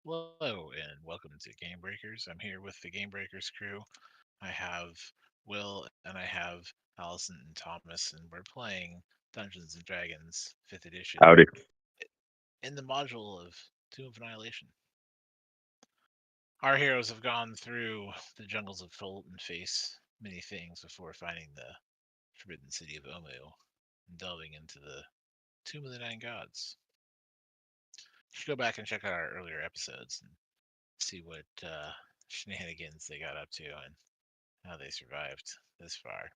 Hello and welcome to Gamebreakers. I'm here with the Gamebreakers crew. I have Will and I have Allison and Thomas, and we're playing Dungeons and Dragons 5th edition Howdy. in the module of Tomb of Annihilation. Our heroes have gone through the jungles of Folt and face many things before finding the forbidden city of Omu and delving into the Tomb of the Nine Gods. You should go back and check out our earlier episodes and see what shenanigans they got up to and how they survived this far.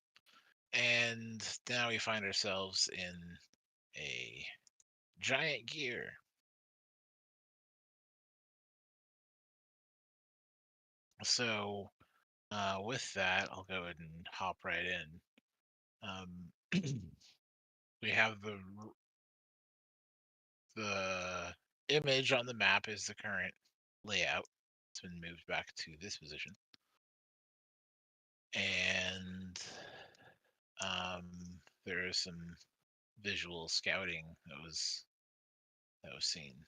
And now we find ourselves in a giant gear. So, with that, I'll go ahead and hop right in. We have the image on the map is the current layout. It's been moved back to this position, and there is some visual scouting that was seen,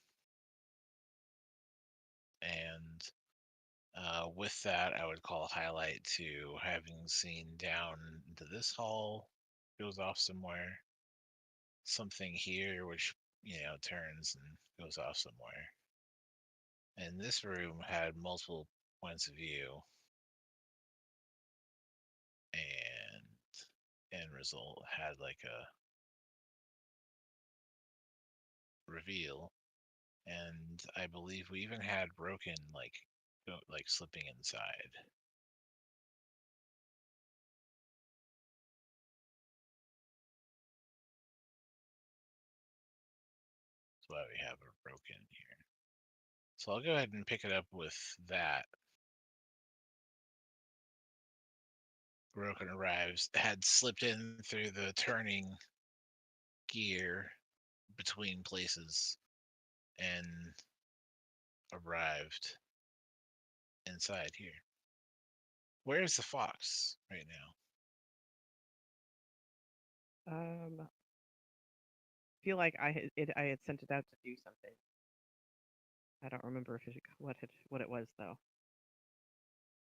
and with that, I would call a highlight to having seen down into this hall, goes off somewhere, something here which turns and goes off somewhere, and this room had multiple points of view, and end result had like a reveal, and I believe we even had Broken like slipping inside. That's why we have a Broken here. So I'll go ahead and pick it up with that. Broken arrives, had slipped in through the turning gear between places and arrived inside here. Where's the fox right now? Feel like I had sent it out to do something. I don't remember if what it was though.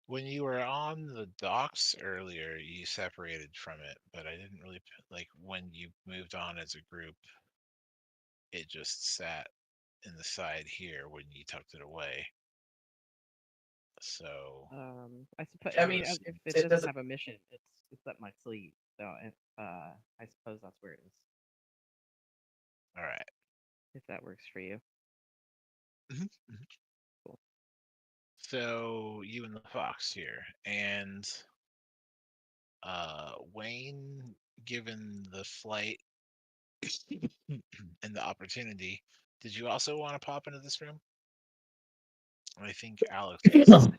When you were on the docks earlier, you separated from it, but I didn't really like when you moved on as a group. It just sat in the side here when you tucked it away. So I suppose. that I mean, was if it doesn't have a mission, it's up my sleeve. So I suppose that's where it is. all right. If that works for you. Mm-hmm. Cool. So you and the fox here, and Wayne, given the flight and the opportunity, did you also want to pop into this room? I think Alex has the same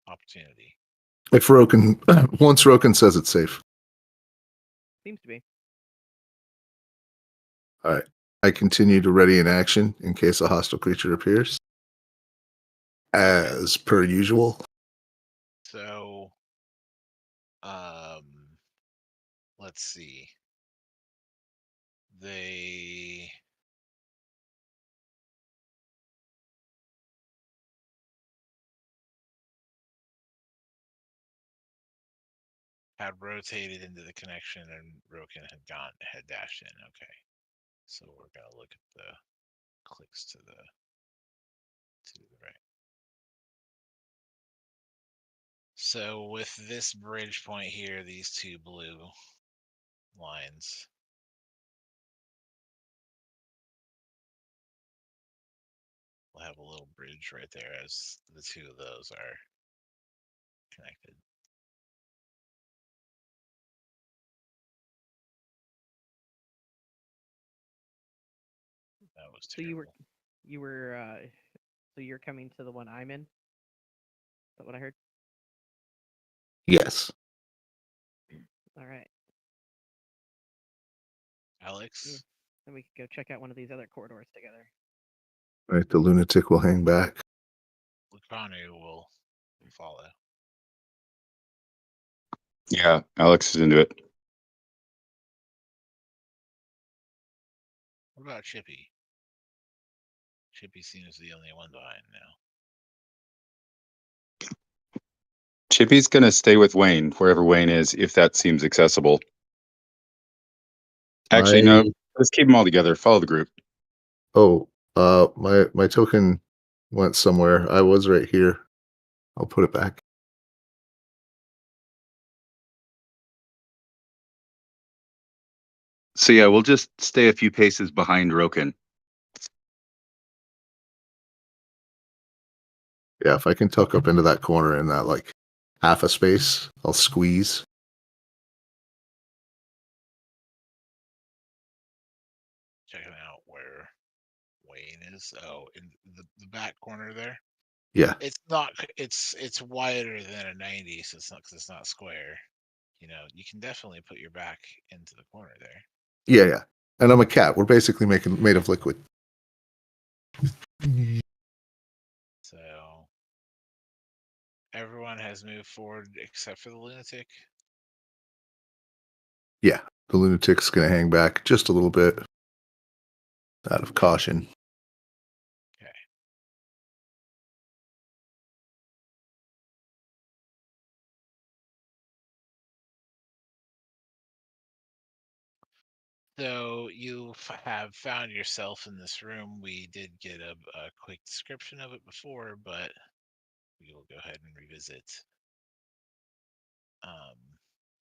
opportunity. If Roken, once Roken says it's safe. Seems to be. All right. I continue to ready in action in case a hostile creature appears. As per usual. So, let's see. They had rotated into the connection and Roken had dashed in. Okay. So we're gonna look at the clicks to the right. So with this bridge point here, these two blue lines, we'll have a little bridge right there as the two of those are connected. That was So terrible. so you're coming to the one I'm in? Is that what I heard? Yes. All right. Alex? Then we could go check out one of these other corridors together. All right. The lunatic will hang back. Lucanu will follow. Yeah, Alex is into it. What about Chippy? Chippy seems the only one behind now. Chippy's gonna stay with Wayne, wherever Wayne is, if that seems accessible. Actually, no. Let's keep them all together. Follow the group. Oh, my token went somewhere. I was right here. I'll put it back. So yeah, we'll just stay a few paces behind Roken. Yeah, if I can tuck up into that corner in that like half a space, I'll squeeze. Checking out where Wayne is. Oh, in the back corner there. Yeah. It's not. It's wider than a 90, so it's not because it's not square. You know, you can definitely put your back into the corner there. Yeah. And I'm a cat. We're basically made of liquid. So everyone has moved forward except for the lunatic. Yeah. The lunatic's gonna hang back just a little bit out of caution. Okay. So you have found yourself in this room. We did get a quick description of it before, but we will go ahead and revisit.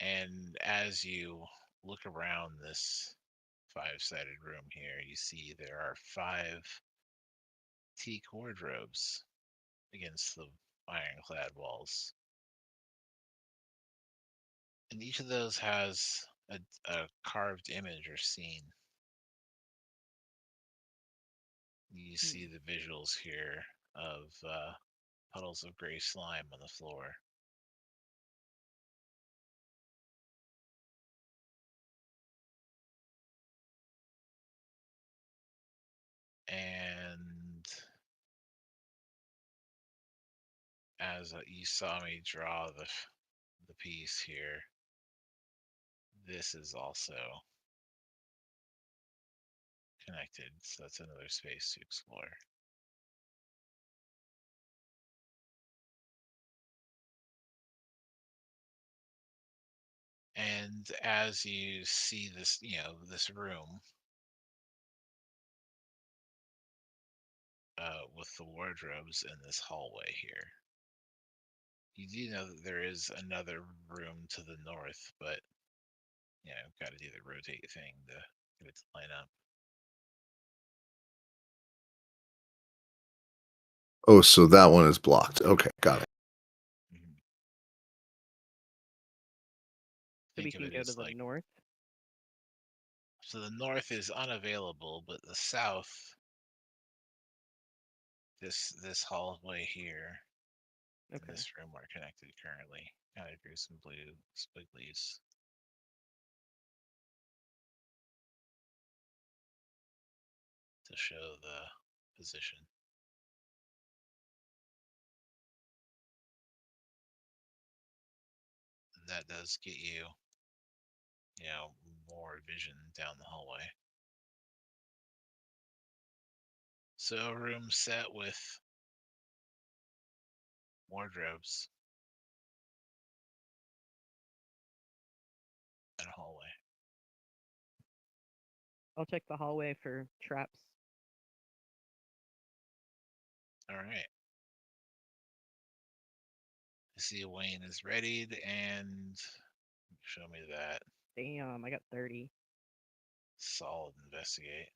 And as you look around this five-sided room here, you see there are 5 teak wardrobes against the ironclad walls. And each of those has a carved image or scene. You see the visuals here of puddles of gray slime on the floor. And as you saw me draw the piece here, this is also connected, so that's another space to explore. And as you see this, this room with the wardrobes in this hallway here, you do know that there is another room to the north, but got to do the rotate thing to get it to line up. Oh, so that one is blocked. Okay, got it. Mhm. So we Think of can it go as to the like, north. so the north is unavailable, but the south, this hallway here in Okay. this room are connected currently. Kind of drew some blue squigglies. To show the position. And that does get you, more vision down the hallway. So a room set with wardrobes and a hallway. I'll check the hallway for traps. All right. I see Wayne is readied, and show me that. Damn, I got 30. Solid investigate.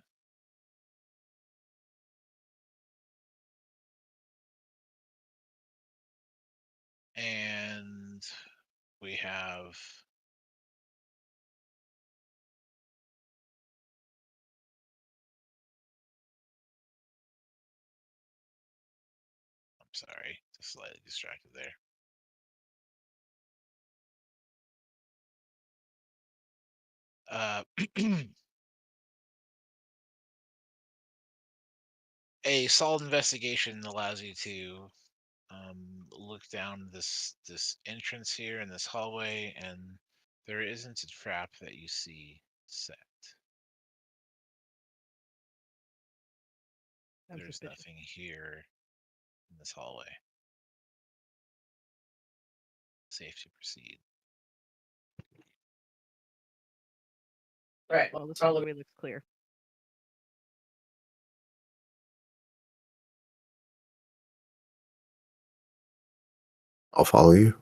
And we have I'm sorry, just slightly distracted there. A solid investigation allows you to look down this entrance here in this hallway, and there isn't a trap that you see set. I'm There's suspicious. nothing here in this hallway. safe to proceed. Right. Well, this I'll hallway looks clear. I'll follow you.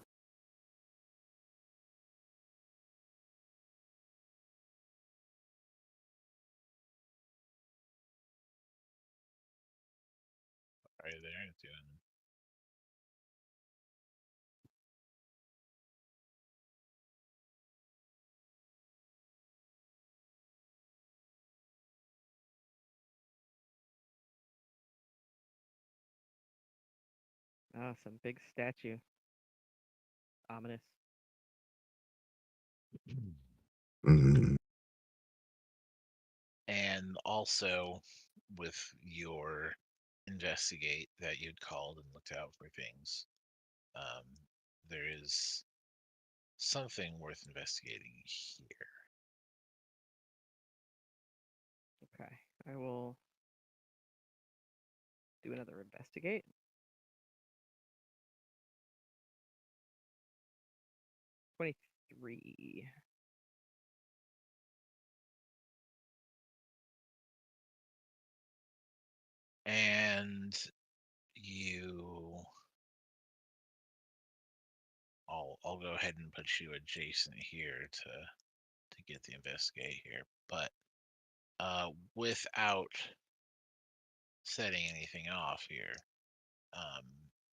Are you there? Doing Ah, some big statue. Ominous. Mm, and also with your investigate that you'd called and looked out for things, there is something worth investigating here. Okay, I will do another investigate. 23. And you, I'll go ahead and put you adjacent here to get the investigate here, but without setting anything off here,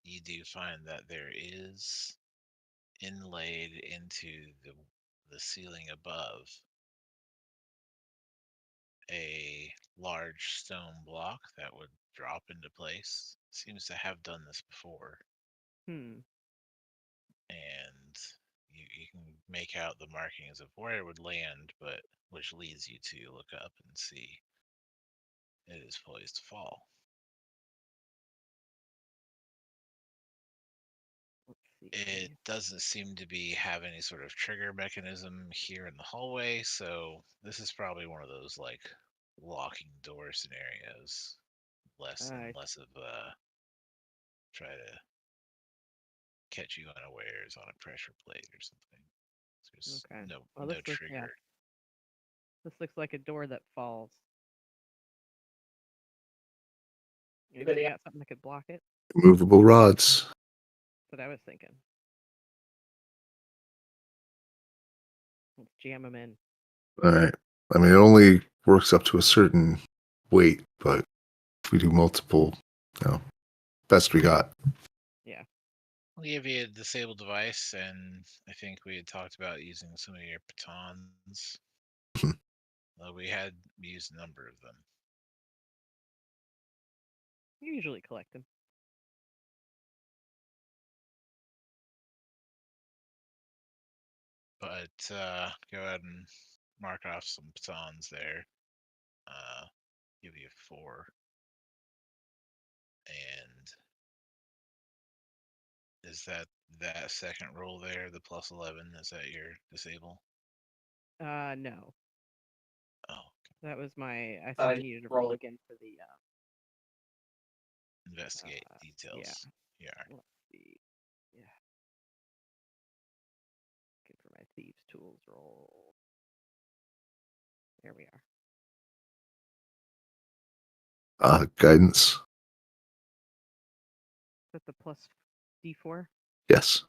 you do find that there is inlaid into the ceiling above a large stone block that would drop into place. Seems to have done this before, Hmm. and you can make out the markings of where it would land, but which leads you to look up and see it is poised to fall. Let's see. It doesn't seem to be have any sort of trigger mechanism here in the hallway, so this is probably one of those like locking door scenarios. Less and Alright. less of try to catch you unawares on a pressure plate or something. There's Okay. no Well, no this looks, yeah, trigger. this looks like a door that falls. Anybody Anybody got something that could block it? movable rods. That's what I was thinking. Let's jam them in. All right. I mean, it only works up to a certain weight, but if we do multiple, best we got. Yeah. I'll give you a disabled device, and I think we had talked about using some of your batons. We had used a number of them. You usually collect them. But go ahead and mark off some batons there. Give you 4. And is that second roll there, the plus 11, is that your disable? No. Oh, That was my. I Thought I said I needed to roll again for the. investigate Yeah. details. Yeah. Let's see. Yeah. Looking for my thieves tools roll. There we are. Guidance. Is that the plus D4? Yes.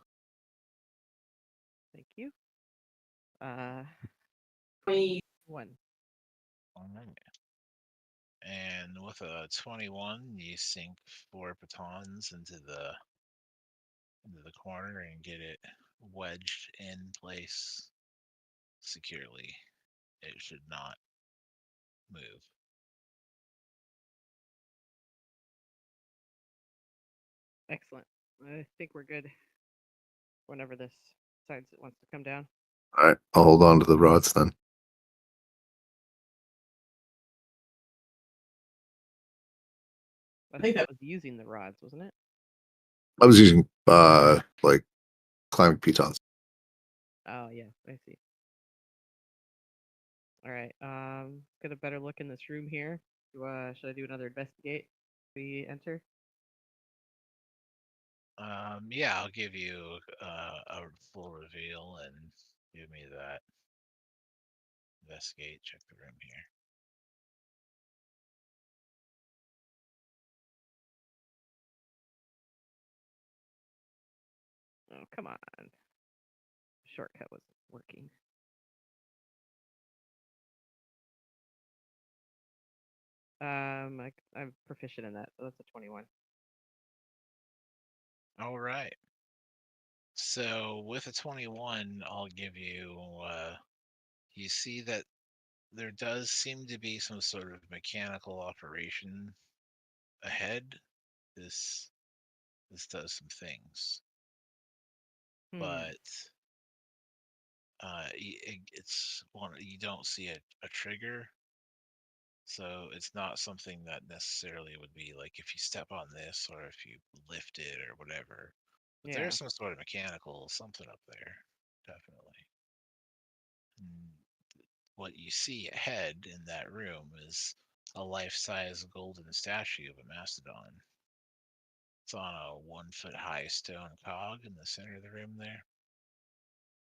Thank you. 20. 1. All right. And with a 21, you sink 4 batons into the corner and get it wedged in place securely. It should not move. Excellent. I think we're good. Whenever this decides it wants to come down. All right. I'll hold on to the rods then. I think that was using the rods, wasn't it? I was using like climbing pitons. Oh yeah, I see. All right. Get a better look in this room here. Should I do another investigate? We enter. Yeah, I'll give you a full reveal and give me that. Investigate, check the room here. Oh, come on. Shortcut wasn't working. I'm proficient in that, so that's a 21. All right. So with a 21, I'll give you. You see that there does seem to be some sort of mechanical operation ahead. This does some things, Hmm. but it's one you don't see a trigger, so it's not something that necessarily would be like if you step on this or if you lift it or whatever. But Yeah. there's some sort of mechanical something up there, definitely. And what you see ahead in that room is a life-size golden statue of a mastodon. It's on a 1 foot high stone cog in the center of the room there.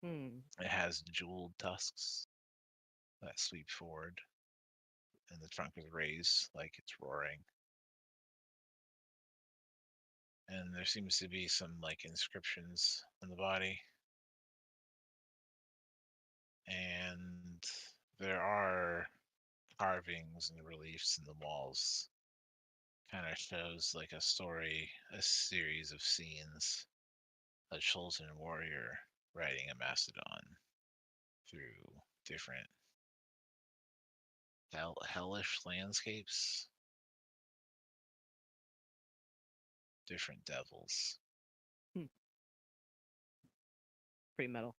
Hmm. It has jeweled tusks that sweep forward, and the trunk is raised like it's roaring. And there seems to be some like inscriptions in the body. And there are carvings and reliefs in the walls. Kind of shows like a story, a series of scenes. A chosen warrior riding a mastodon through different hellish landscapes, different devils. Pretty metal.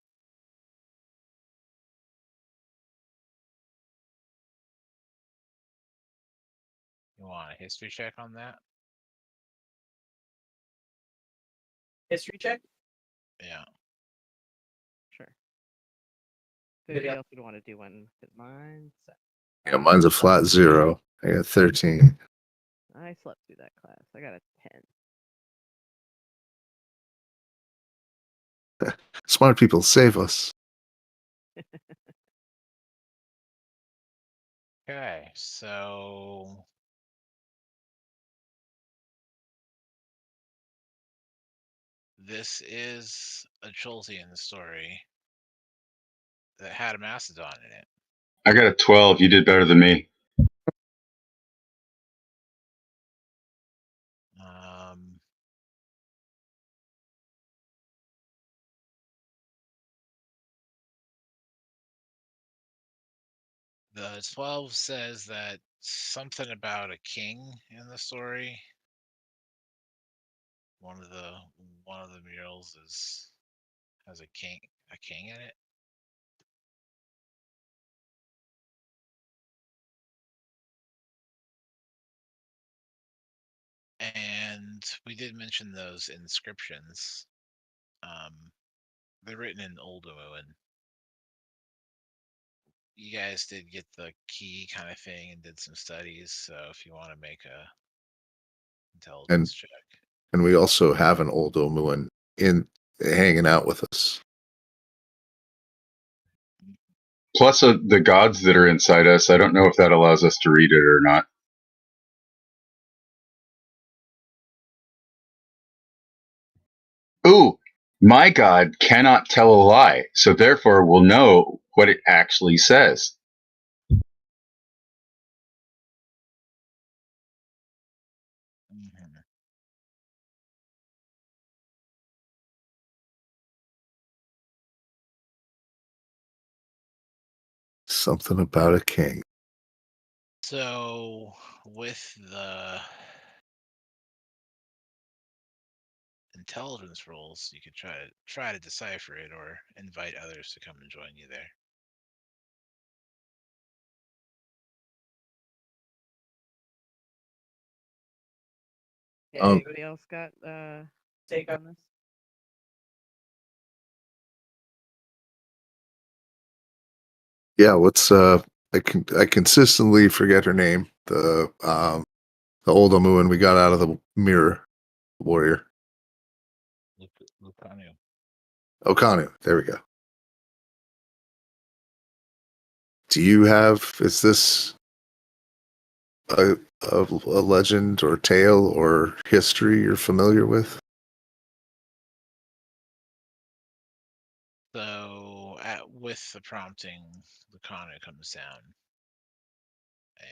You want a history check on that? History check? Yeah. Sure. Good Anybody deal. else would want to do one? 'Cause mine's Yeah, mine's a flat 0. I got 13. I slept through that class. I got a 10. Smart people save us. Okay, so this is a Choltian story that had a mastodon in it. I got a 12. You did better than me. Um, the 12 says that something about a king in the story. One of the murals has a king in it. And we did mention those inscriptions. They're written in Old Omuan. You guys did get the key kind of thing and did some studies, so if you want to make a intelligence check. And we also have an old Omuan hanging out with us. Plus the gods that are inside us. I don't know if that allows us to read it or not. Ooh, my God cannot tell a lie, so therefore we'll know what it actually says. Mhm. Something about a king. So with the intelligence rolls, you could try to decipher it or invite others to come and join you there. Yeah, Um, anybody else got Take up. on this? Yeah, let's I consistently forget her name. The old Omuan we got out of the mirror warrior. Okanu. There we go. Do you have? Is this a legend or tale or history you're familiar with? So, with the prompting, the Kana comes down, and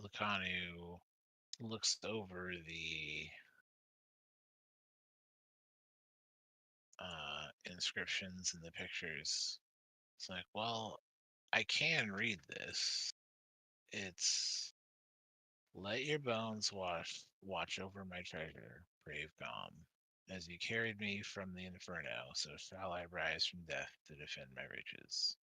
Lucanu looks over the inscriptions and the pictures. It's like, well, I can read this. It's let your bones watch over my treasure, brave Gom, as you carried me from the inferno, so shall I rise from death to defend my riches.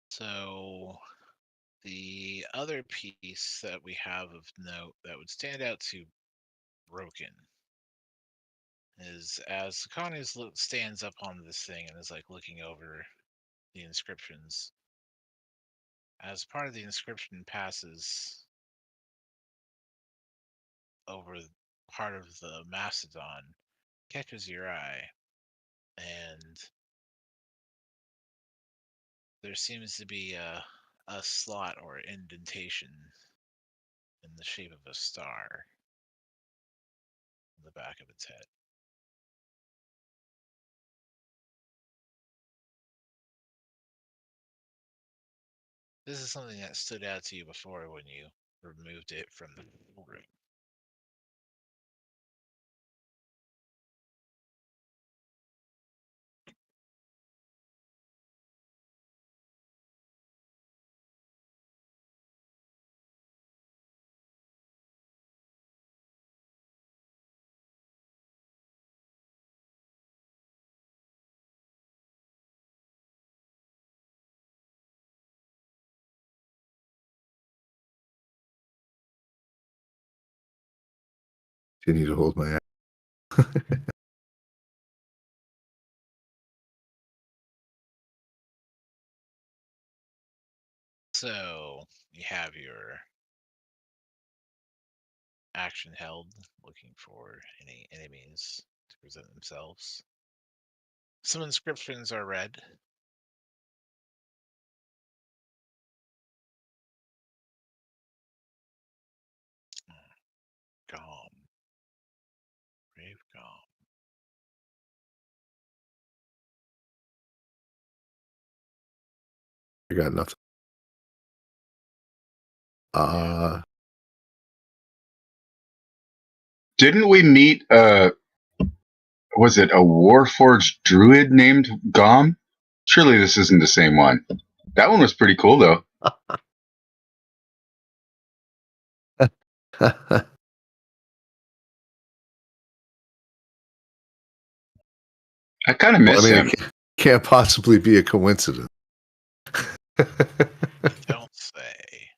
So the other piece that we have of note that would stand out to Broken is as Connie stands up on this thing and is like looking over the inscriptions. As part of the inscription passes over part of the mastodon, catches your eye, and there seems to be a slot or indentation in the shape of a star on the back of its head. This is something that stood out to you before when you removed it from the room. Continue to hold my hand. So you have your action held, looking for any enemies to present themselves. Some inscriptions are read. Gom. Brave Gom. I got nothing. Didn't we meet was it a Warforged druid named Gom? Surely this isn't the same one. That one was pretty cool though. I kind of Well, I miss mean, him. it can't possibly be a coincidence. Don't say.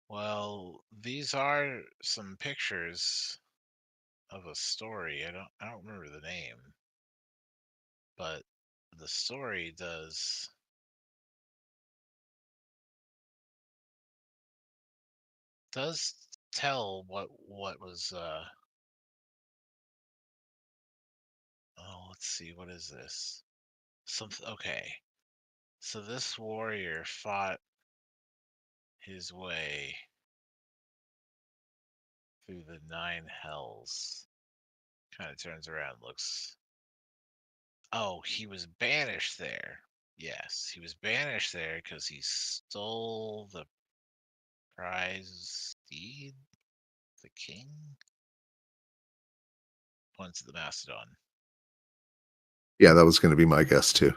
Well, these are some pictures of a story. I don't remember the name, but the story does tell what was oh, let's see, what is this? Something. Okay, so this warrior fought his way through the 9 hells. Kind of turns around, looks. Oh, he was banished there. Yes, he was banished there because he stole the prize steed, the king. Points at the mastodon. Yeah, that was going to be my guess too.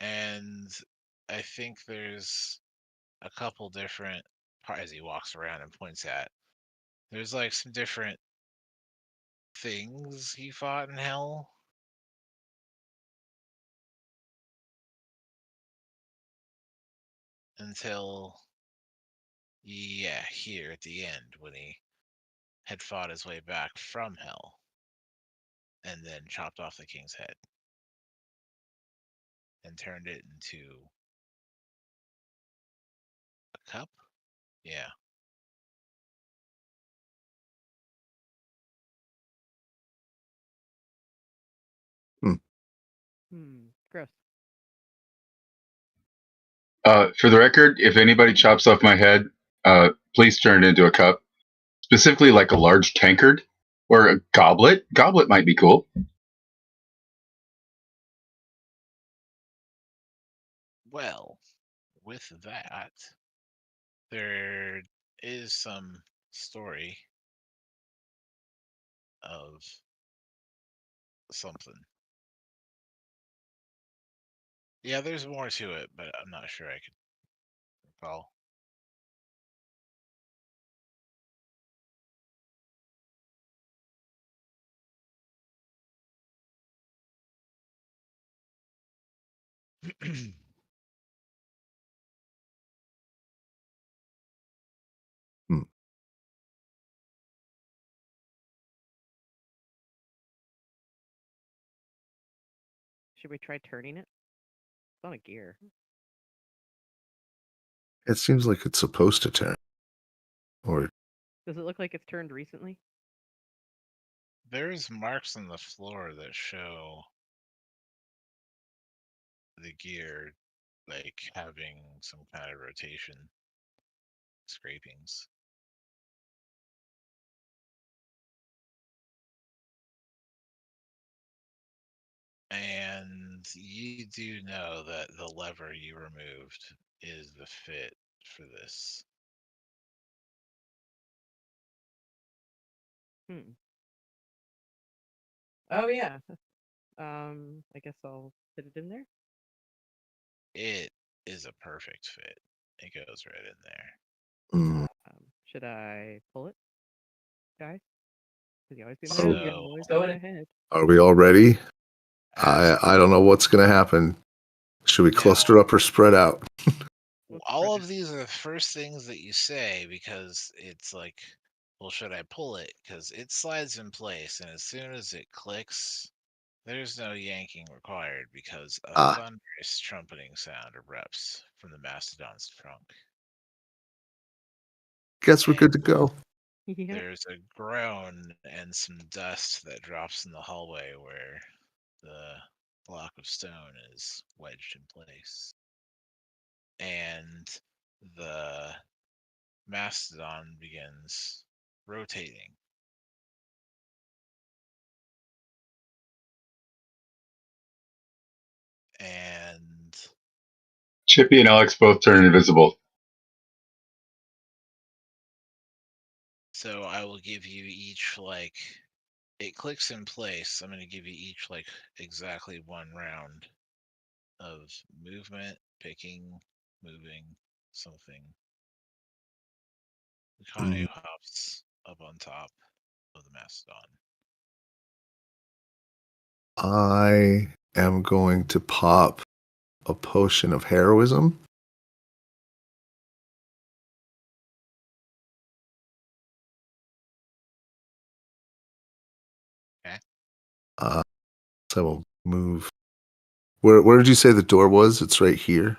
And I think there's a couple different, as he walks around and points at, there's like some different things he fought in hell. Until, yeah, here at the end when he had fought his way back from hell and then chopped off the king's head and turned it into a cup. Yeah. Gross. For the record, if anybody chops off my head, please turn it into a cup, specifically like a large tankard or a goblet. Goblet might be cool. Well, with that, there is some story of something. Yeah, there's more to it, but I'm not sure I could recall. Should we try turning it? It's on a gear. It seems like it's supposed to turn. Or Does it look like it's turned recently? There's marks on the floor that show the gear like having some kind of rotation scrapings. And you do know that the lever you removed is the fit for this. Oh yeah. I guess I'll put it in there. It is a perfect fit. It goes right in there. Should I pull it, guys? Because you always do So- that. You always Go go in. ahead. are we all ready? Ask- I don't know what's going to happen. Should we Now- cluster up or spread out? Let's all spread of these are the first things that you say because it's like, well, should I pull it? Because it slides in place, and as soon as it clicks, there's no yanking required because a Ah. thunderous trumpeting sound erupts from the mastodon's trunk. Guess we're good to go. it. Yep. There's a groan and some dust that drops in the hallway where the block of stone is wedged in place. And the mastodon begins rotating. And Chippy and Alex both turn invisible. so I will give you each, like, it clicks in place. I'm going to give you each, like, exactly one round of movement, picking, moving, something. Kane hops up on top of the mastodon. I am going to pop a potion of heroism. Okay. So I will move. Where did you say the door was? It's right here,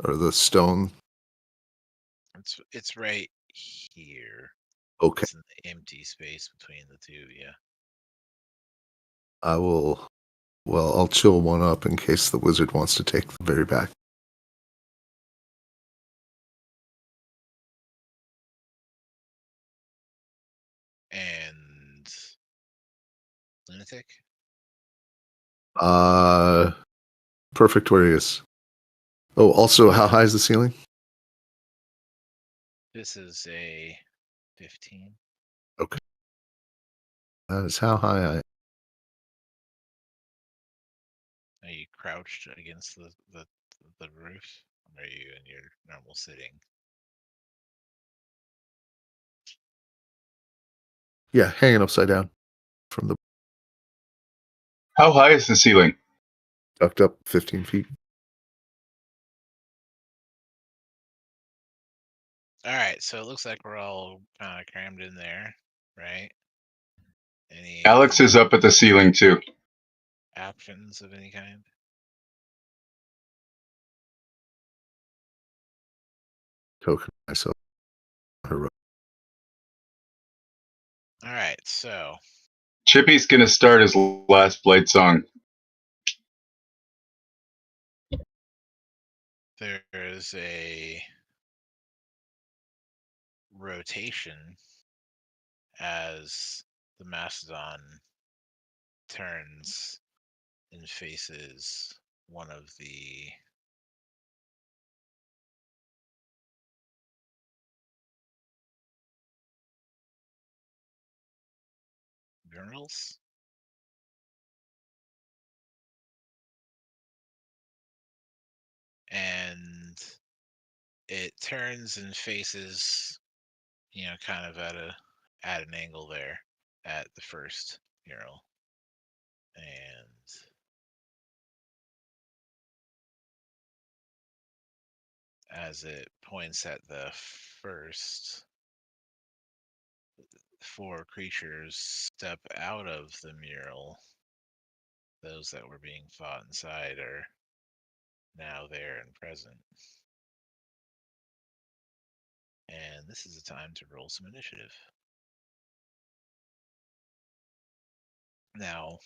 or the stone. It's right here. Okay, It's in the empty space between the two, yeah. I will. Well, I'll chill one up in case the wizard wants to take the very back. And lunatic. Perfect where he is. Oh, also, how high is the ceiling? This is a 15. That is how high I. Are you crouched against the roof? Or are you in your normal sitting? Yeah, hanging upside down from the How high is the ceiling? ducked up 15 feet. All right, so it looks like we're all kind of crammed in there, right? Any Alex is up at the ceiling too. actions of any kind? Token myself. Her All right, so Chippy's gonna start his last Blade song. there is a rotation as the Mastodon turns and faces one of the murals. And it turns and faces, kind of at an angle there at the first mural. And as it points at the first, 4 creatures step out of the mural. Those that were being fought inside are now there and present. And this is a time to roll some initiative. Now,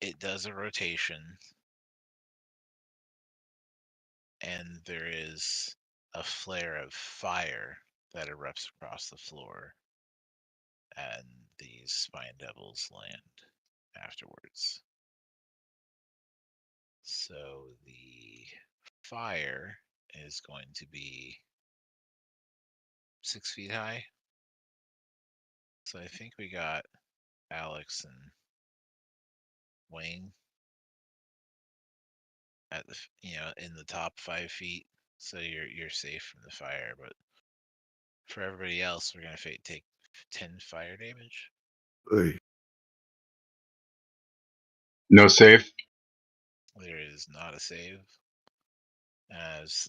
it does a rotation, and there is a flare of fire that erupts across the floor, and these spine devils land afterwards. So the fire is going to be 6 feet high. So I think we got Alex and Wayne at the in the top 5 feet, so you're safe from the fire. But for everybody else, we're gonna take 10 fire damage. Hey, No save. There is not a save, as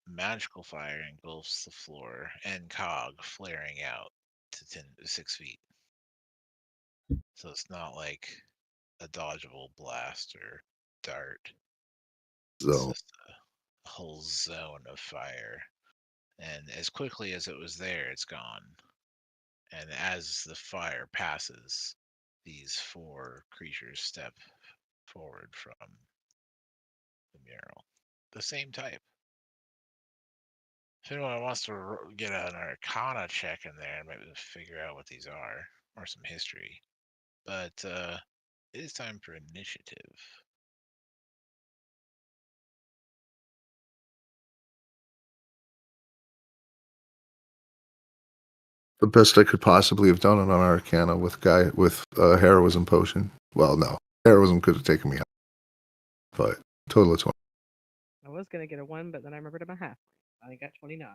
magical fire engulfs the floor and cog flaring out to 6 feet. So it's not like a dodgeable blast or dart. It's so just a whole zone of fire. And as quickly as it was there, it's gone. And as the fire passes, these 4 creatures step forward from the mural. The same type. If anyone wants to get an Arcana check in there and maybe figure out what these are, or some history. But it is time for initiative. the best I could possibly have done it on Arcana with heroism potion. Well, no, heroism could have taken me out, but total of 20. I was gonna get a 1, but then I remembered I'm a half. I got 29.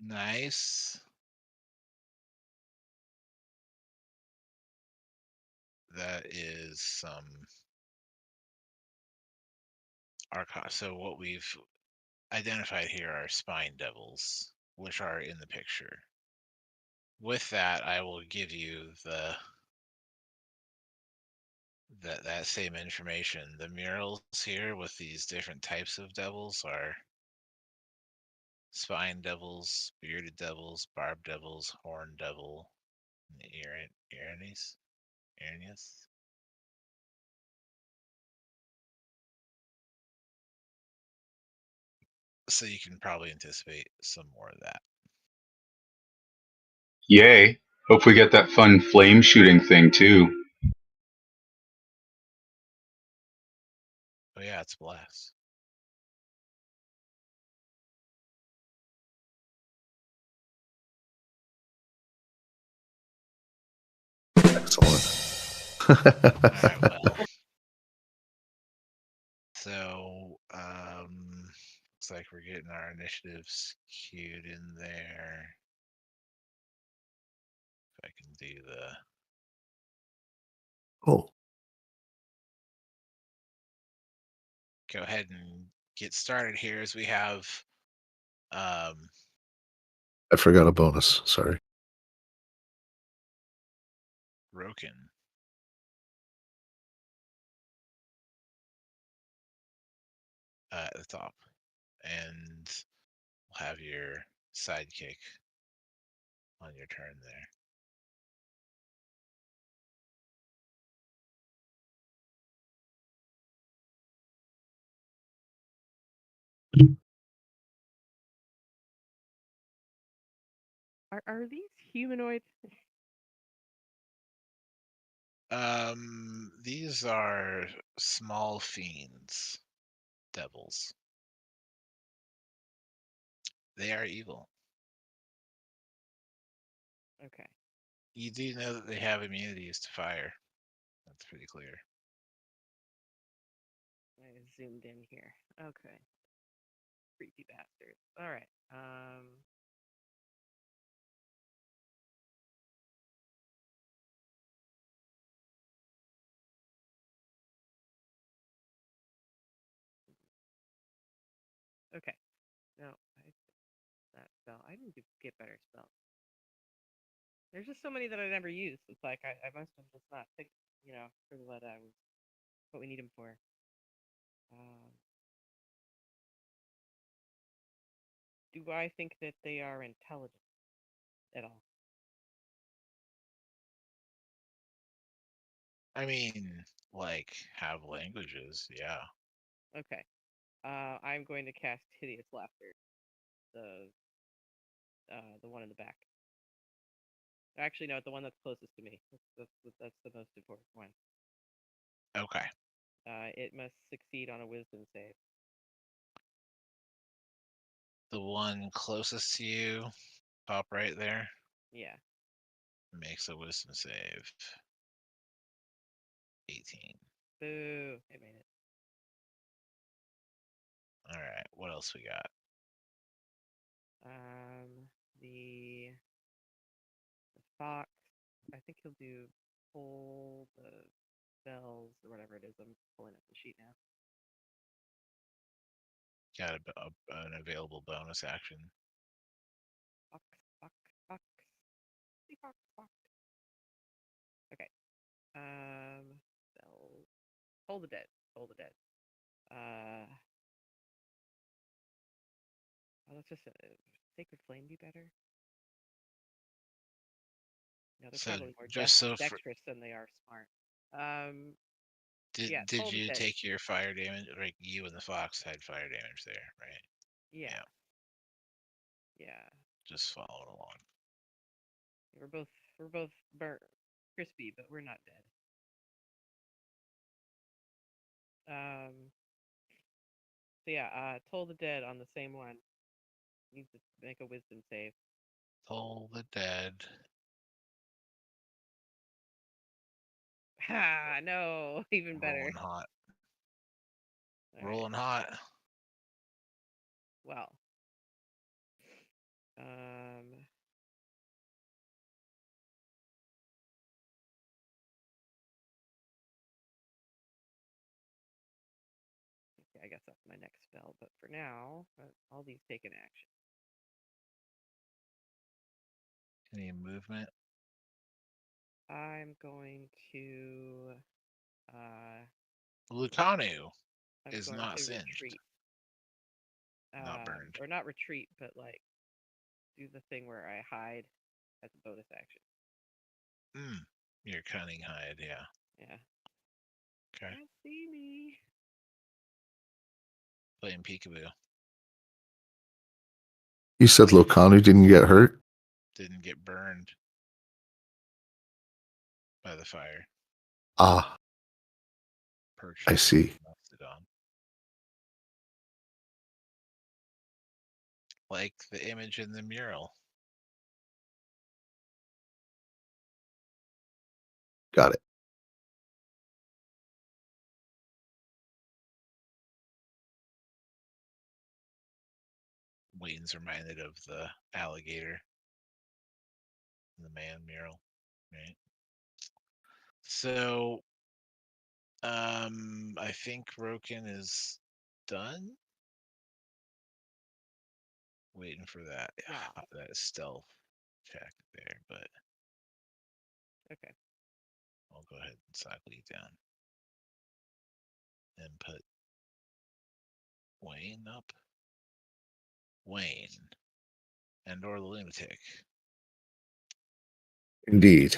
Nice. That is some Arcana. So what we've identified here are spine devils, which are in the picture. With that, I will give you that same information. The murals here with these different types of devils are spine devils, bearded devils, barbed devils, horned devil, and Iranius. So you can probably anticipate some more of that. Yay. Hope we get that fun flame shooting thing too. Oh yeah, it's a blast. Excellent. Alright, well. So looks like we're getting our initiatives queued in there. If I can do the Oh, go ahead and get started here, as we have I forgot a bonus. Sorry. Roken. At the top. And we'll have your sidekick on your turn there. Are these humanoid? These are small fiends, devils. They are evil. Okay. You do know that they have immunities to fire. That's pretty clear. I zoomed in here. Okay. Creepy bastard. All right. Okay. No, that spell. I need to get better spells. There's just so many that I never use. It's like I must have just not picked, for what we need them for. Do I think that they are intelligent at all? I mean, like, have languages, yeah. Okay. I'm going to cast Hideous Laughter. The one in the back. Actually, no, the one that's closest to me. That's the most important one. Okay. It must succeed on a Wisdom save. The one closest to you, top right there, Yeah. makes a wisdom save. 18. Boo! It made it. All right. What else we got? The fox. I think he'll do pull the bells or whatever it is. I'm pulling up the sheet now. Got an available bonus action. Fox, fox, fox. See, fox, fox. Okay. Bells. Toll the dead. Toll the dead. Let's just Sacred Flame be better. No, they're So probably more just so for, dexterous than they are smart. did Yeah, did toll the you dead. take your fire damage? Like you and the fox had fire damage there, right? Yeah. Yeah. Just following along. We're both burnt, crispy, but we're not dead. So yeah, Toll the Dead on the same one. Needs to make a Wisdom save. Toll the dead. Ha! No, even better. Rolling hot. All Rolling right. hot. Well. Okay, I guess that's my next spell, but for now, all these take an action. Any movement? I'm going to Lucanu I'm is going not to singed. retreat. Not burned. Or not retreat, but like do the thing where I hide as a bonus action. Your cunning hide, yeah. Yeah. Okay. Can't see me. Playing peekaboo. You said Locanu didn't get hurt? Didn't get burned by the fire. Ah, Perched I on see. Mastodon. Like the image in the mural. Got it. Wayne's reminded of the alligator in the man mural, right? So, I think Roken is done. Waiting for that Yeah. that stealth check there, but Okay. I'll go ahead and cycle you down and put Wayne up. Wayne and or the lunatic. Indeed.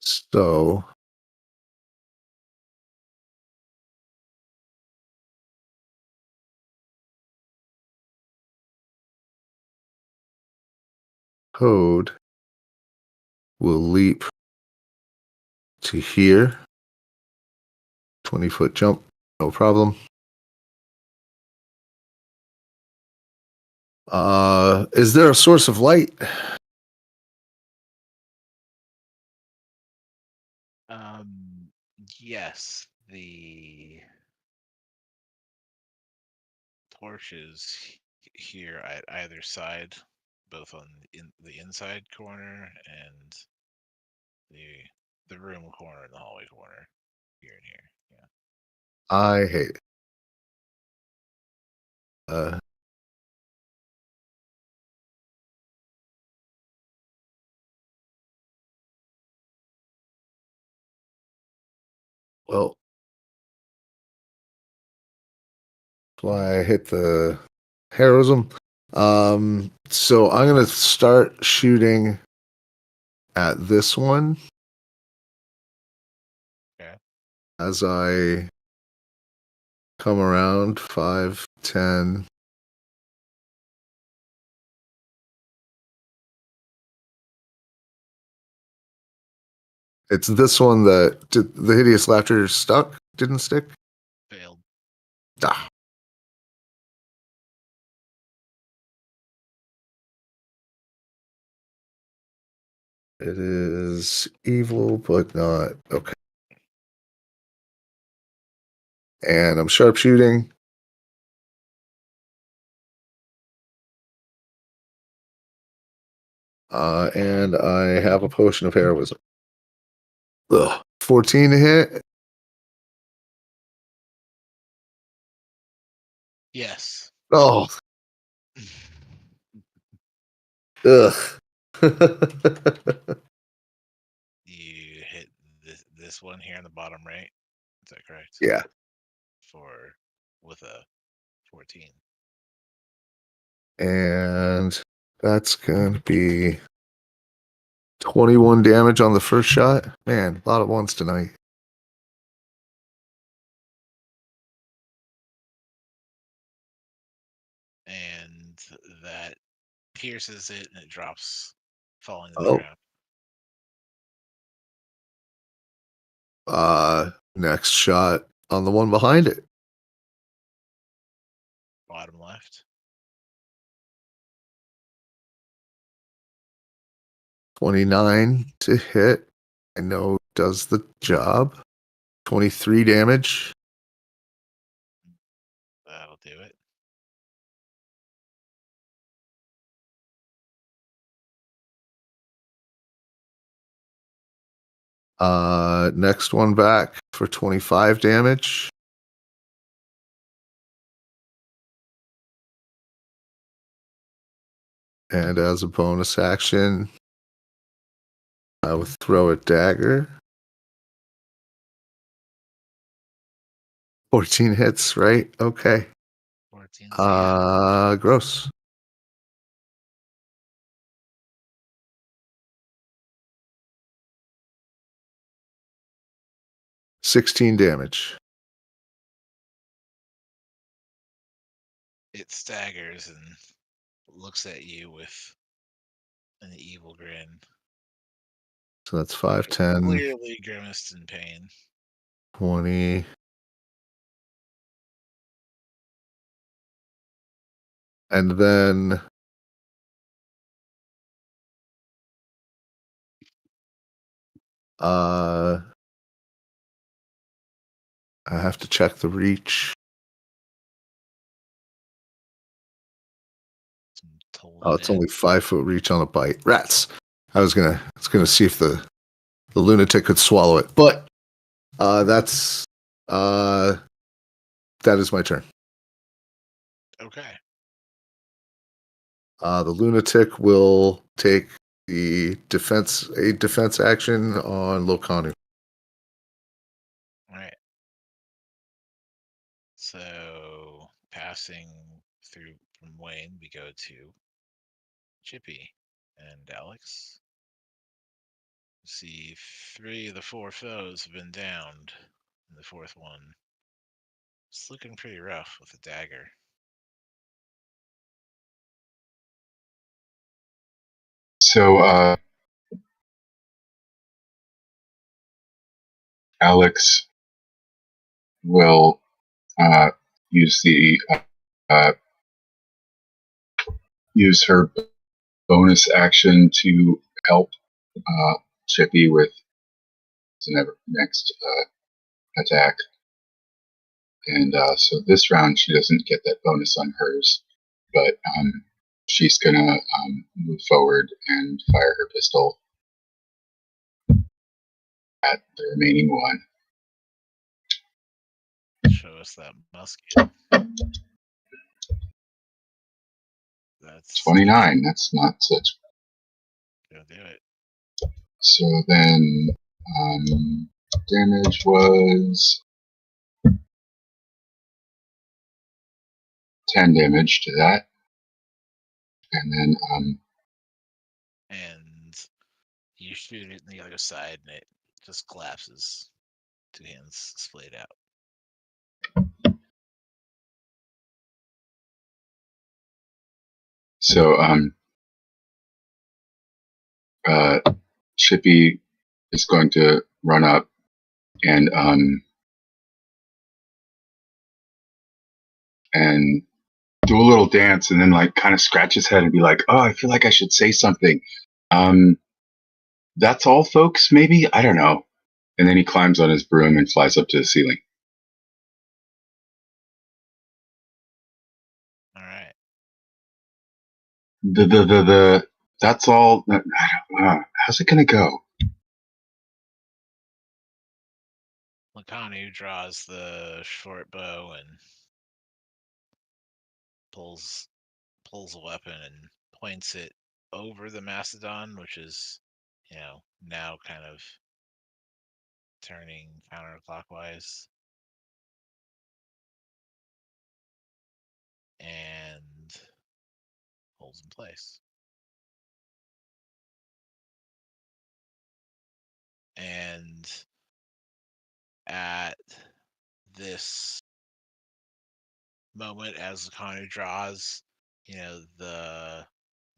So code will leap to here. 20-foot jump, no problem. Is there a source of light? Yes, the torches here at either side, both on the inside corner and the room corner and the hallway corner, here and here. Yeah. I hate it. Well, that's why I hit the heroism. So I'm gonna start shooting at this one Okay. as I come around 5, 10. It's this one that did the hideous laughter stuck, didn't stick. Failed. Ah. It is evil, but not okay. And I'm sharpshooting. And I have a potion of heroism. Ugh. 14 to hit. Yes. Oh, ugh. You hit this one here in the bottom right. Is that correct? Yeah. With a 14. And that's going to be 21 damage on the first shot. Man, a lot of ones tonight. And that pierces it and it drops, falling to the Oh. ground. Next shot on the one behind it. Bottom left. 29 to hit. I know does the job. 23 damage. That'll do it. Next one back for 25 damage. And as a bonus action, I will throw a dagger. 14 hits, right? Okay. 14. Gross. $16 damage. It staggers and looks at you with an evil grin. So that's 5, 10, Clearly grimaced in pain. 20. And then I have to check the reach. Oh, it's only 5-foot reach on a bite. Rats. I was gonna see if the lunatic could swallow it, but That's that is my turn. Okay. The lunatic will take a defense action on Lokanu. All right. So passing through from Wayne, we go to Chippy and Alex. See, 3 of the 4 foes have been downed, and the 4th one is looking pretty rough with a dagger. So Alex will use the uh, use her bonus action to help Chippy with the next attack. And so this round she doesn't get that bonus on hers, but she's gonna move forward and fire her pistol at the remaining one. Show us that musket. That's 29. That's not such. Go do it. So then damage was 10 damage to that. And then And you shoot it in the other side, and it just collapses. 2 hands splayed out. so Chippy is going to run up and do a little dance, and then like kind of scratch his head and be like, "Oh, I feel like I should say something." That's all, folks. Maybe, I don't know. And then he climbs on his broom and flies up to the ceiling. All right. That's all. How's it gonna go? Lakanu draws the short bow and pulls a weapon and points it over the mastodon, which is, now kind of turning counterclockwise, and holds in place. And at this moment, as Lakanu draws, the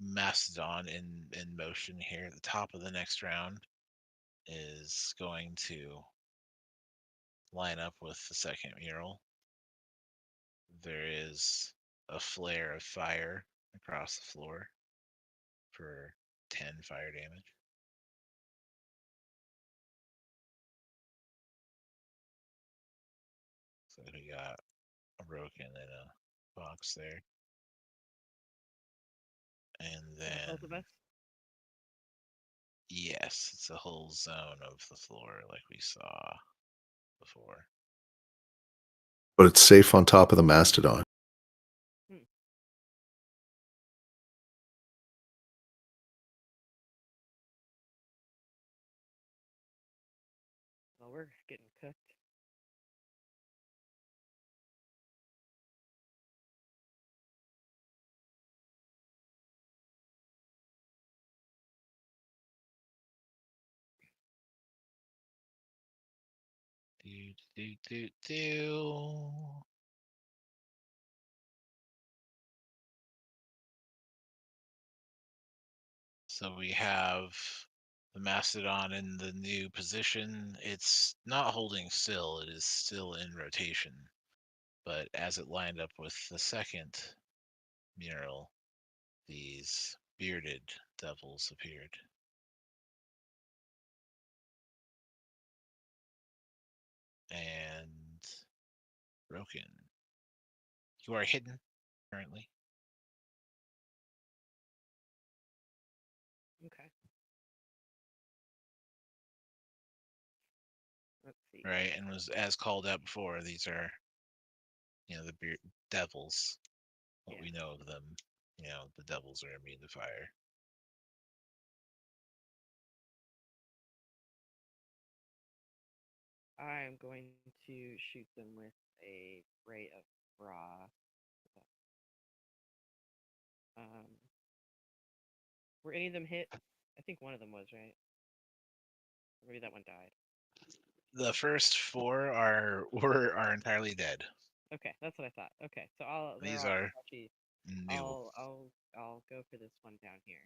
mastodon in motion here at the top of the next round is going to line up with the second mural. There is a flare of fire across the floor for 10 fire damage. So we got a broken and a box there. And then Both of us. yes, it's a whole zone of the floor like we saw before. But it's safe on top of the mastodon. Well, we're getting cooked. Do. So we have the mastodon in the new position. It's not holding still, it is still in rotation. But as it lined up with the second mural, these bearded devils appeared. And broken. You are hidden currently. Okay. Let's see. right? And was as called out before. These are, the devils. What Yeah. we know of them, the devils are immune to fire. I'm going to shoot them with a ray of frost. Um, were any of them hit? I think one of them was, right? Or maybe that one died. The first four are entirely dead. Okay, that's what I thought. Okay, so they're These all are actually. new. I'll go for this one down here.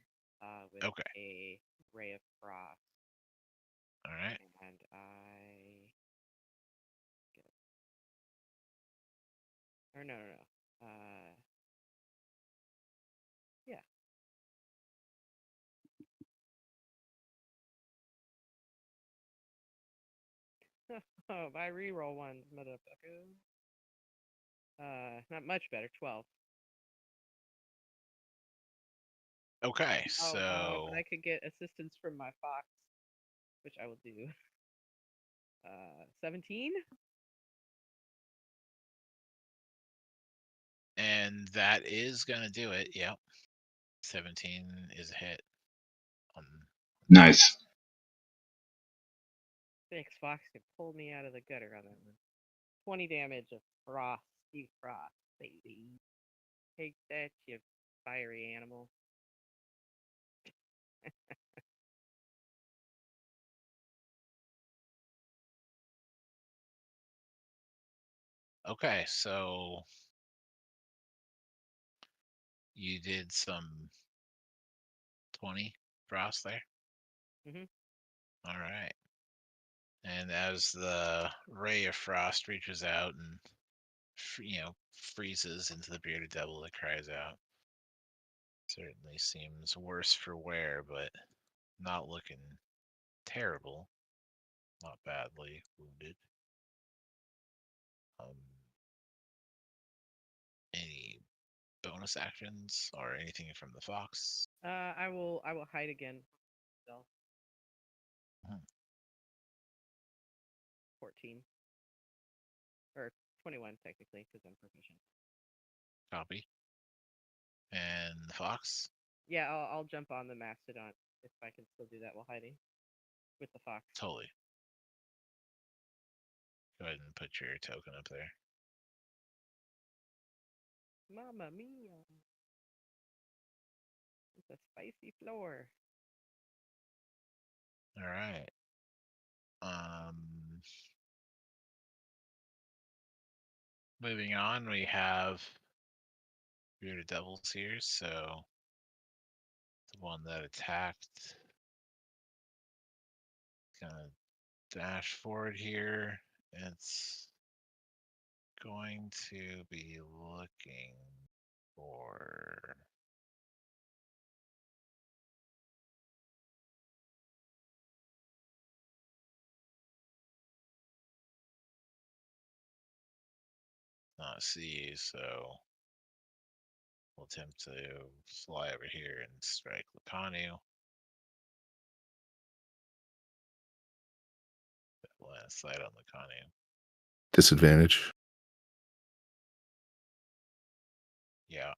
With Okay. a ray of frost, All right. and I get. Or no. Yeah. Oh, my reroll ones, motherfucker. Not much better. 12. Okay. Oh, So but I could get assistance from my fox, which I will do. 17. and that is gonna do it. Yep. 17 is a hit. On Nice. Thanks, Fox can pull me out of the gutter on that one. 20 damage of frost, you frost, baby. Take that, you fiery animal. Okay, so you did some 20 frost there. Mhm. All right. And as the ray of frost reaches out and freezes into the bearded devil, that cries out. Certainly seems worse for wear, but not looking terrible. Not badly wounded. Any bonus actions or anything from the fox? I will hide again. So. Mhm. 14. Or 21 technically, because I'm proficient. Copy. And the fox? Yeah, I'll jump on the mastodon if I can still do that while hiding with the fox. Totally. Go ahead and put your token up there. Mamma mia! It's a spicy floor. All right. Moving on, we have bearded devils here. So the one that attacked, gonna dash forward here. It's going to be looking for not see, so we'll attempt to fly over here and strike Lacanu. Line of sight on Lacanu. Disadvantage. Yeah.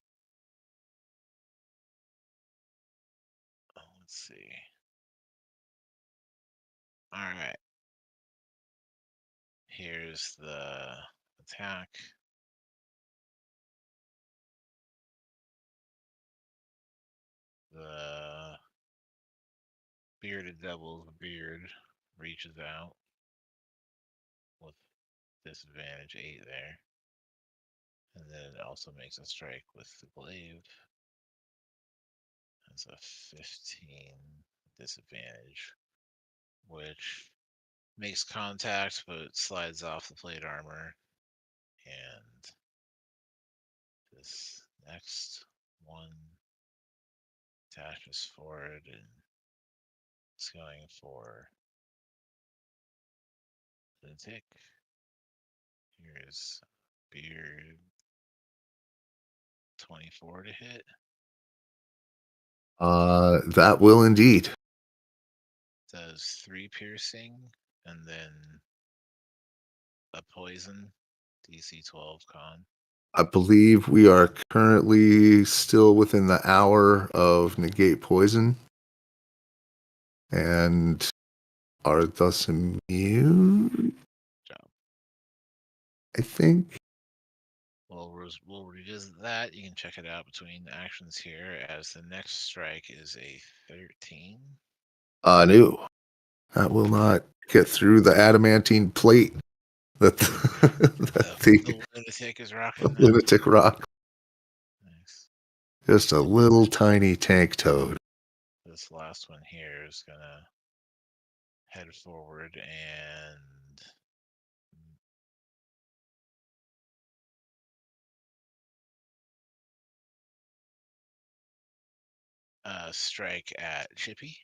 Let's see. All right. Here's the attack. The bearded devil's beard reaches out with disadvantage 8 there. And then it also makes a strike with the glaive. That's a 15 disadvantage, which makes contact but slides off the plate armor. And this next one attaches forward and it's going for the tick. Here's beard 24 to hit. That will indeed. Does 3 piercing and then a poison DC 12 con. I believe we are currently still within the hour of negate poison and are thus immune, Job. I think. Well, we'll revisit that. You can check it out between actions here, as the next strike is a 13. No. That will not get through the adamantine plate that that The lunatic is rocking now. lunatic rock. Nice. Just a little tiny tank toad. This last one here is gonna head forward and strike at Chippy.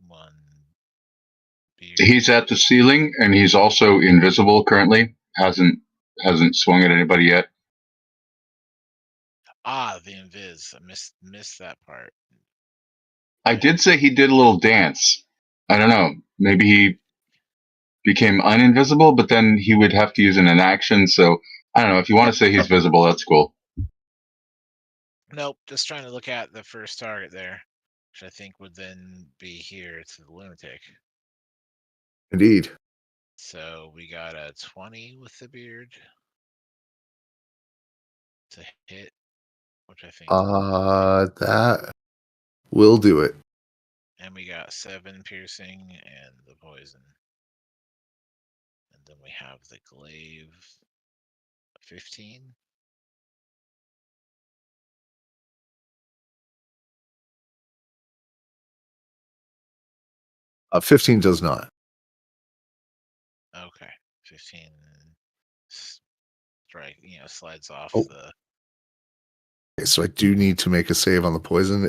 One beard. He's at the ceiling, and he's also invisible currently. Hasn't swung at anybody yet. The invis. I missed that part. I did say he did a little dance. I don't know. Maybe he became uninvisible, but then he would have to use an action. So I don't know. If you want to say he's visible, that's cool. Nope, just trying to look at the first target there, which I think would then be here to the lunatic. Indeed. So we got a 20 with the beard to hit, which I think. That will do it. And we got 7 piercing and the poison. And then we have the glaive 15. 15 does not. Okay, 15 strike, slides off Oh. the. Okay, so I do need to make a save on the poison.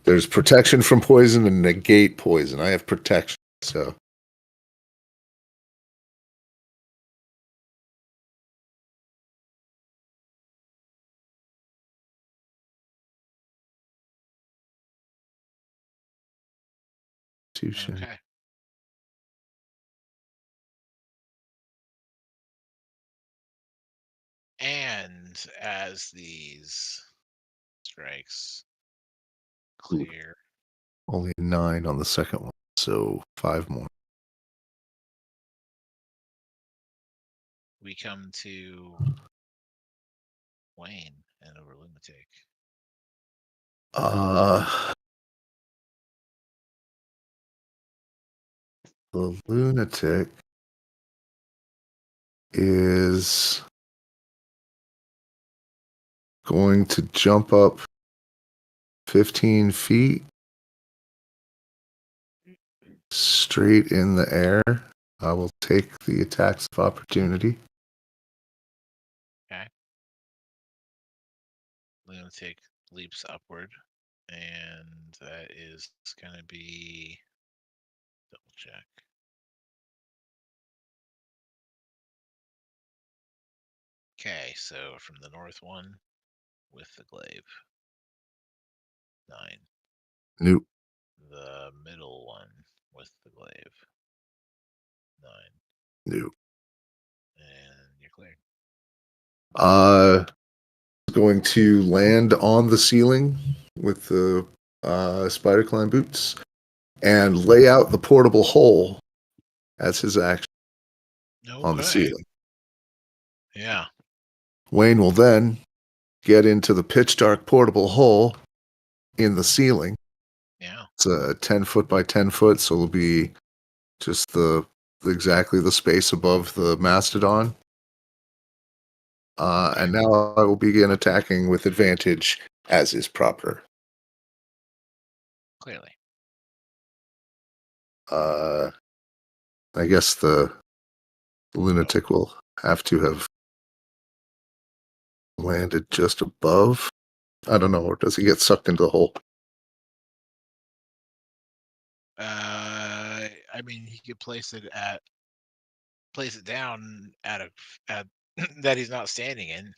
There's protection from poison and negate poison. I have protection, so. Okay. And as these strikes clear, Only 9 on the second one, so 5 more. we come to Wayne and over lunatic. The lunatic is going to jump up 15 feet straight in the air. I will take the attacks of opportunity. Okay. Lunatic leaps upward, and that is going to be double check. Okay, so from the north one with the glaive, 9. Nope. The middle one with the glaive, 9. Nope. And you're clear. Going to land on the ceiling with the spider climb boots and lay out the portable hole as his action on the ceiling. Yeah. Wayne will then get into the pitch dark portable hole in the ceiling. Yeah. It's a 10 foot by 10 foot, so it'll be just exactly the space above the mastodon. And now I will begin attacking with advantage, as is proper. Clearly. I guess the lunatic will have to have landed just above. I don't know, or does he get sucked into the hole? I mean, he could place it down at that he's not standing in.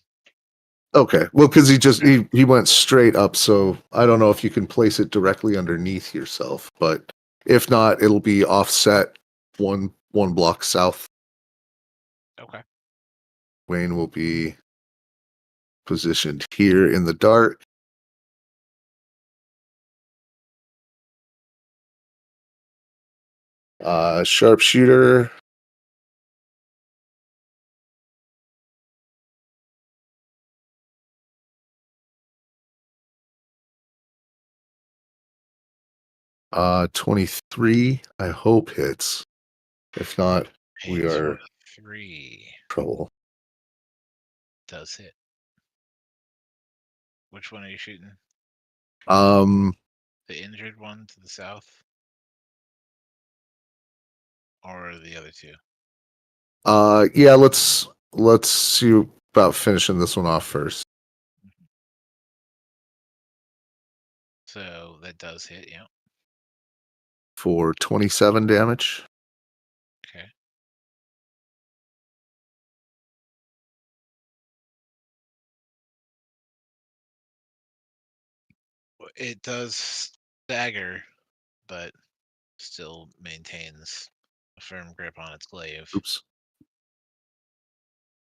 Okay, well, because he went straight up, so I don't know if you can place it directly underneath yourself, but if not, it'll be offset one 1 block south. Okay. Wayne will be positioned here in the dark. Sharpshooter. Uh, 23, I hope hits. If not, we A are 23 trouble. does hit. Which one are you shooting? Um, The injured one to the south? Or the other two? yeah, let's see about finishing this one off first. So that does hit, yeah. For 27 damage. Okay. It does stagger, but still maintains a firm grip on its glaive. Oops.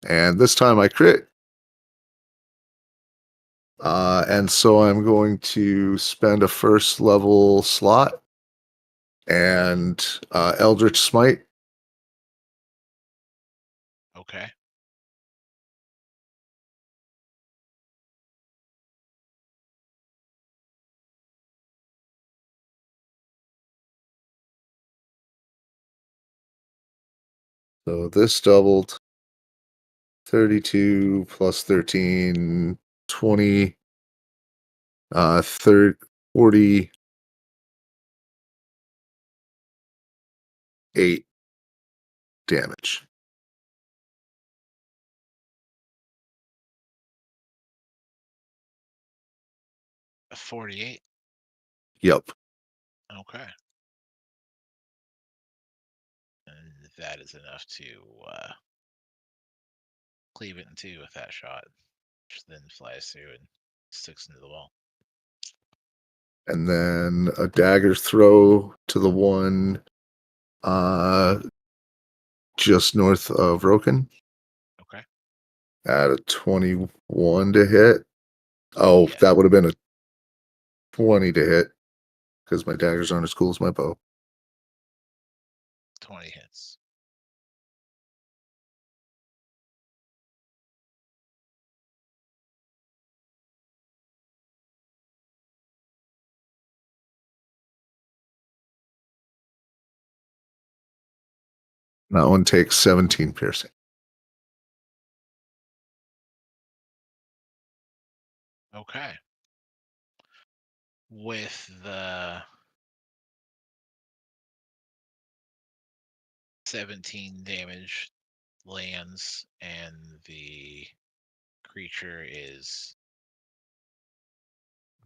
And this time I crit. And so I'm going to spend a first level slot and Eldritch Smite. Okay. So this doubled. 32 plus 13, 20, 30, 48 damage. A 48. Yep. Okay. And that is enough to cleave it in two with that shot, which then flies through and sticks into the wall. And then a dagger throw to the one just north of Roken Okay. at a 21 to hit. Oh, Yeah. that would have been a 20 to hit because my daggers aren't as cool as my bow. 20 hits. That one takes 17 piercing. Okay. With the 17 damage lands and the creature is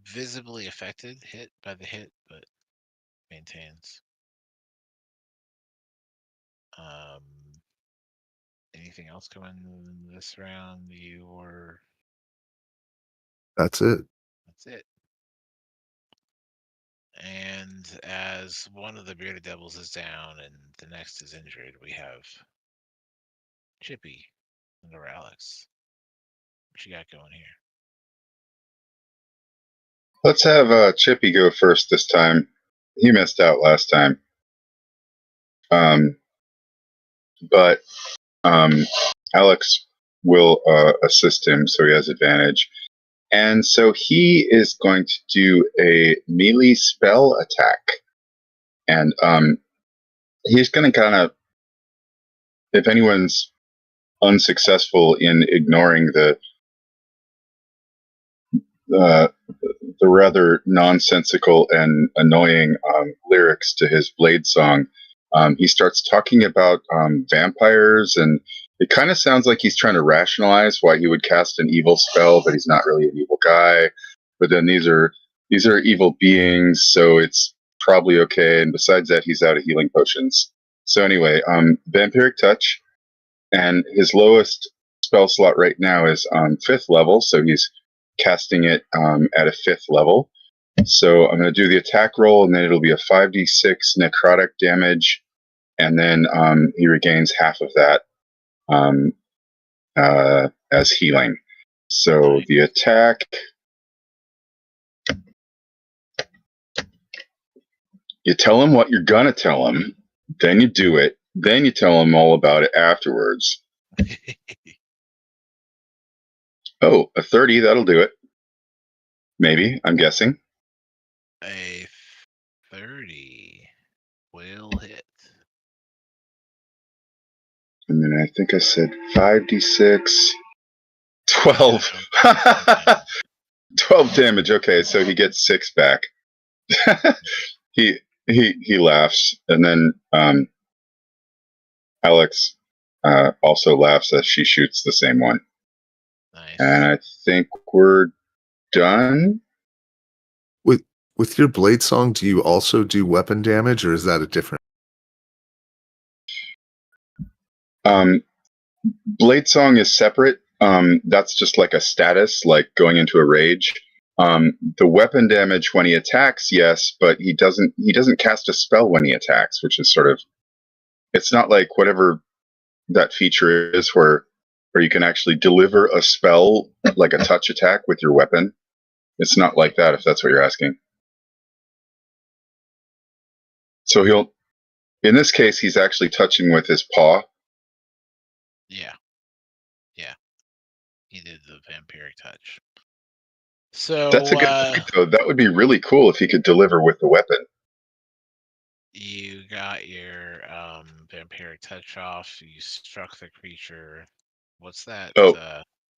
visibly affected, hit by the hit, but maintains. Um, anything else coming this round? That's it. That's it. And as one of the bearded devils is down and the next is injured, we have Chippy and Alex. What you got going here? Let's have Chippy go first this time. He missed out last time. But Alex will assist him, so he has advantage. And so he is going to do a melee spell attack. And he's going to kind of, if anyone's unsuccessful in ignoring uh, the rather nonsensical and annoying lyrics to his Blade song, he starts talking about vampires, and it kind of sounds like he's trying to rationalize why he would cast an evil spell, but he's not really an evil guy. But then these are evil beings, so it's probably okay. And besides that, he's out of healing potions. So anyway, vampiric touch, and his lowest spell slot right now is 5th level, so he's casting it at a 5th level. So I'm going to do the attack roll, and then it'll be a 5d6 necrotic damage and then he regains half of that um, as healing. So Nice. the attack. You tell him what you're gonna tell him, then you do it, then you tell him all about it afterwards. Oh, a 30, that'll do it. Maybe, I'm guessing. A 30 will hit. And then I think I said 5d6. 12. 12 damage. Okay, so he gets 6 back. he laughs, and then Alex also laughs as she shoots the same one. Nice. And I think we're done. With your blade song, do you also do weapon damage, or is that a different? Blade song is separate. That's just like a status, like going into a rage. The weapon damage when he attacks, yes, but he doesn't cast a spell when he attacks, which is sort of, it's not like whatever that feature is where you can actually deliver a spell like a touch attack with your weapon. It's not like that, if that's what you're asking. So in this case, he's actually touching with his paw. Yeah. He did the vampiric touch. So That's a good point, though. That would be really cool if he could deliver with the weapon. you got your vampiric touch off. You struck the creature. What's that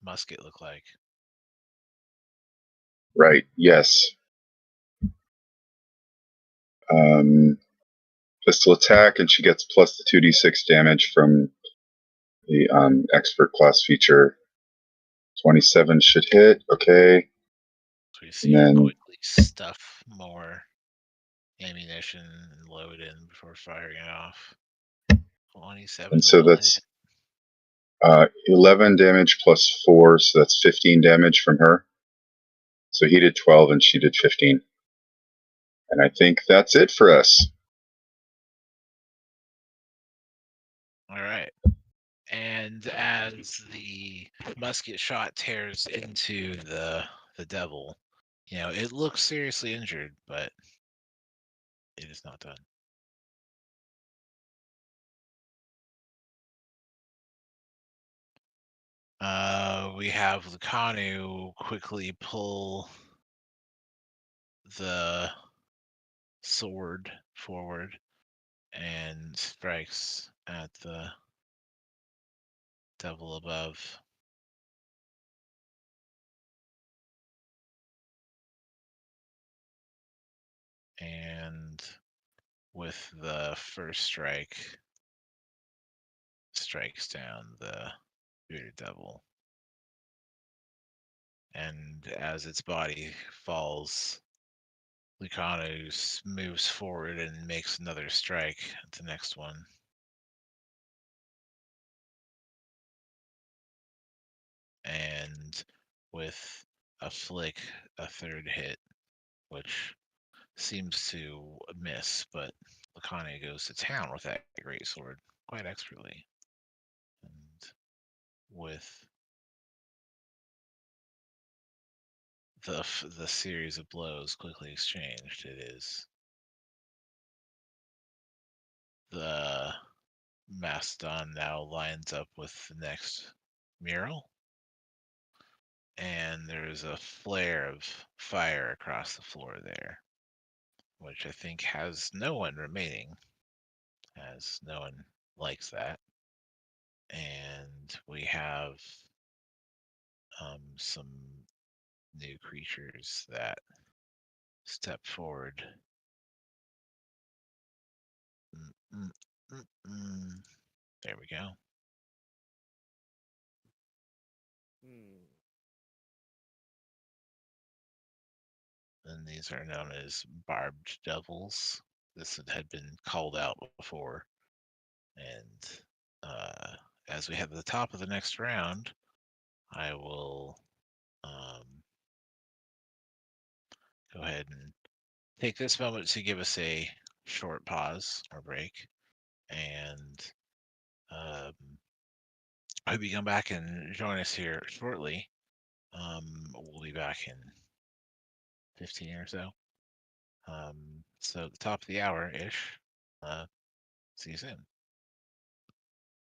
musket look like? Right. Yes. Pistol attack, and she gets plus the 2d6 damage from the expert class feature. 27 should hit. Okay. So you see her quickly stuff more ammunition and load in before firing it off. 27. And so that's 11 damage plus 4, so that's 15 damage from her. So he did 12 and she did 15. And I think that's it for us. All right. And as the musket shot tears into the devil, it looks seriously injured, but it is not done. We have Lucanu quickly pull the sword forward and strikes at the devil above. And with the first strike, strikes down the bearded devil. And as its body falls, Lucano moves forward and makes another strike at the next one. And with a flick, a third hit, which seems to miss, but Lucano goes to town with that greatsword quite expertly. And with the series of blows quickly exchanged, it is the Mastodon now lines up with the next mural, and there's a flare of fire across the floor there, which I think has no one remaining, as no one likes that. And we have some new creatures that step forward. There we go. And these are known as barbed devils. This had been called out before. And as we head to the top of the next round, I will go ahead and take this moment to give us a short pause or break. and I hope you come back and join us here shortly. We'll be back in 15 or so. So the top of the hour ish. See you soon.